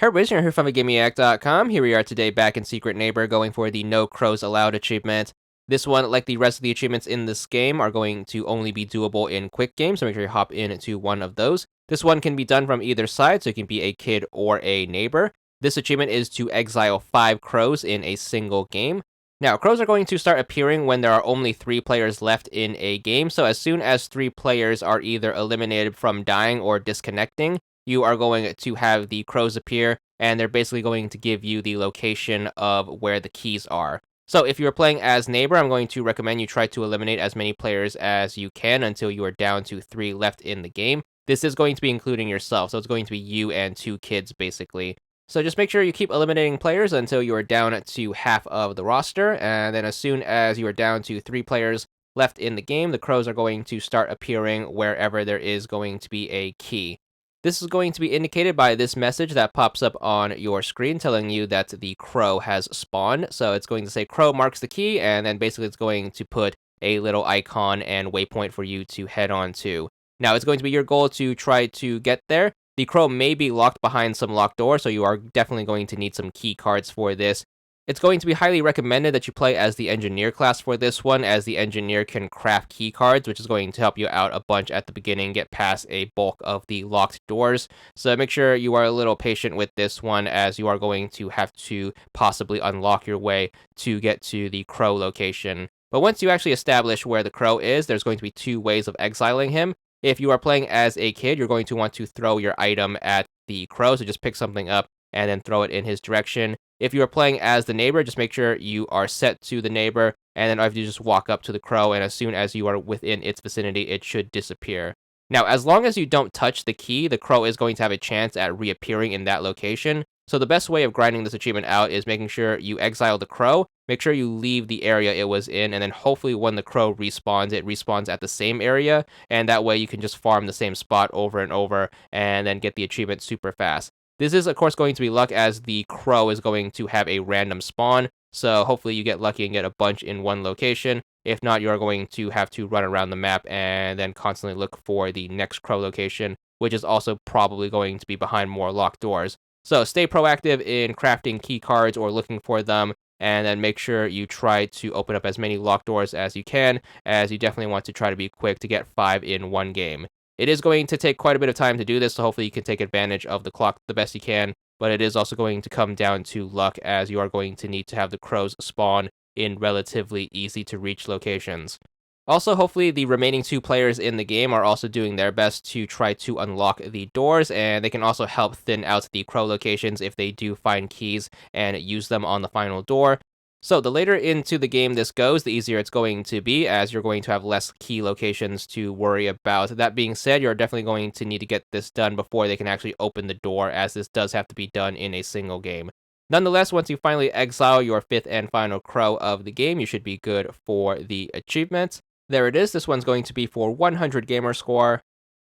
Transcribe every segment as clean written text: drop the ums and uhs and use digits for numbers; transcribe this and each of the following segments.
Herbiz here from VidGamiac.com. Here we are today back in Secret Neighbor going for the No Crows Allowed achievement. This one, like the rest of the achievements in this game, are going to only be doable in quick games, so make sure you hop into one of those. This one can be done from either side, so it can be a kid or a neighbor. This achievement is to exile 5 crows in a single game. Now, crows are going to start appearing when there are only 3 players left in a game, so as soon as 3 players are either eliminated from dying or disconnecting, you are going to have the crows appear, and they're basically going to give you the location of where the keys are. So if you're playing as neighbor, I'm going to recommend you try to eliminate as many players as you can until you are down to 3 left in the game. This is going to be including yourself, so it's going to be you and 2 kids basically. So just make sure you keep eliminating players until you are down to half of the roster, and then as soon as you are down to 3 players left in the game, the crows are going to start appearing wherever there is going to be a key. This is going to be indicated by this message that pops up on your screen telling you that the crow has spawned. So it's going to say crow marks the key, and then basically it's going to put a little icon and waypoint for you to head on to. Now it's going to be your goal to try to get there. The crow may be locked behind some locked door, so you are definitely going to need some key cards for this. It's going to be highly recommended that you play as the engineer class for this one, as the engineer can craft key cards, which is going to help you out a bunch at the beginning, get past a bulk of the locked doors. So make sure you are a little patient with this one, as you are going to have to possibly unlock your way to get to the crow location. But once you actually establish where the crow is, there's going to be 2 ways of exiling him. If you are playing as a kid, you're going to want to throw your item at the crow, so just pick something up and then throw it in his direction. If you are playing as the neighbor, just make sure you are set to the neighbor, and then all you have to do is just walk up to the crow, and as soon as you are within its vicinity, it should disappear. Now, as long as you don't touch the key, the crow is going to have a chance at reappearing in that location. So the best way of grinding this achievement out is making sure you exile the crow, make sure you leave the area it was in, and then hopefully when the crow respawns, it respawns at the same area, and that way you can just farm the same spot over and over, and then get the achievement super fast. This is, of course, going to be luck, as the crow is going to have a random spawn, so hopefully you get lucky and get a bunch in one location. If not, you are going to have to run around the map and then constantly look for the next crow location, which is also probably going to be behind more locked doors. So stay proactive in crafting key cards or looking for them, and then make sure you try to open up as many locked doors as you can, as you definitely want to try to be quick to get 5 in one game. It is going to take quite a bit of time to do this, so hopefully you can take advantage of the clock the best you can, but it is also going to come down to luck, as you are going to need to have the crows spawn in relatively easy to reach locations. Also, hopefully the remaining 2 players in the game are also doing their best to try to unlock the doors, and they can also help thin out the crow locations if they do find keys and use them on the final door. So the later into the game this goes, the easier it's going to be, as you're going to have less key locations to worry about. That being said, you're definitely going to need to get this done before they can actually open the door, as this does have to be done in a single game. Nonetheless, once you finally exile your 5th and final crow of the game, you should be good for the achievement. There it is. This one's going to be for 100 gamer score,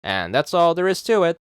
and that's all there is to it.